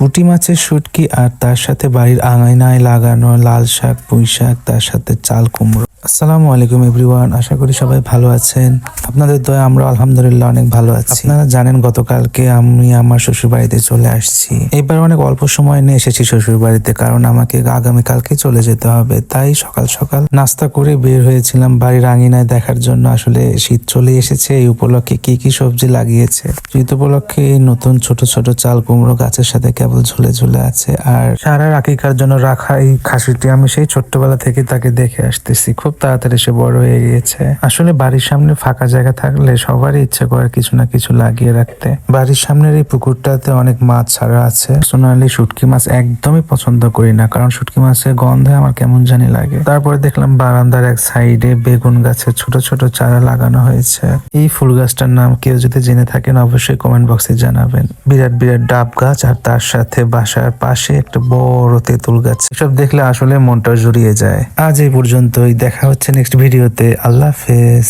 পুঁটি মাছের শুটকি আর তার সাথে বাড়ির আঙিনায় লাগানো লাল শাক, পুঁই শাক, তার সাথে চাল কুমড়ো। আসসালামু আলাইকুম এভরিওয়ান, আশা করি সবাই ভালো আছেন। আপনাদের দয়া আমরা আলহামদুলিল্লাহ অনেক ভালো আছি। আপনারা জানেন গতকালকে আমি আমার শ্বশুর বাড়িতে চলে আসছি। এবার অনেক অল্প সময় নিয়ে এসেছি শ্বশুর বাড়িতে, কারণ আমাকে আগামীকালকে চলে যেতে হবে। তাই সকাল সকাল নাস্তা করে বের হয়েছিলাম বাড়ির আঙিনায় দেখার জন্য। আসলে শীত চলে এসেছে, এই উপলক্ষে কি কি সবজি লাগিয়েছে। শীত উপলক্ষে এই নতুন ছোট ছোট চাল কুমড়ো গাছের সাথে কেবল ঝুলে ঝুলে আছে। আর সারা আকিকার জন্য রাখা এই খাসিটি আমি সেই ছোট্টবেলা থেকে তাকে দেখে আসতেছি। খুব তাড়াতাড়ি সে বড় হয়ে গিয়েছে। আসলে বাড়ির সামনে ফাঁকা জায়গা থাকলে সবারই ইচ্ছে করে কিছু না কিছু লাগিয়ে রাখতে। বাড়ির সামনের এই পুকুরটাতে অনেক মাছ ছাড়া আছে। সোনালি শুটকি মাছ একদমই পছন্দ করি না, কারণ শুটকি মাছের গন্ধে আমার কেমন জানি লাগে। তারপরে দেখলাম বারান্দার এক সাইডে বেগুন গাছের ছোট ছোট চারা লাগানো হয়েছে। এই ফুল গাছটার নাম কেউ যদি জেনে থাকেন অবশ্যই কমেন্ট বক্সে জানাবেন। বিরাট বিরাট ডাব গাছ আর তার সাথে বাসার পাশে একটা বড় তেঁতুল গাছ। এসব দেখলে আসলে মনটা জুড়িয়ে যায়। আজ এই পর্যন্তই, দেখা হচ্ছে নেক্সট ভিডিওতে। আল্লাহ হাফেজ।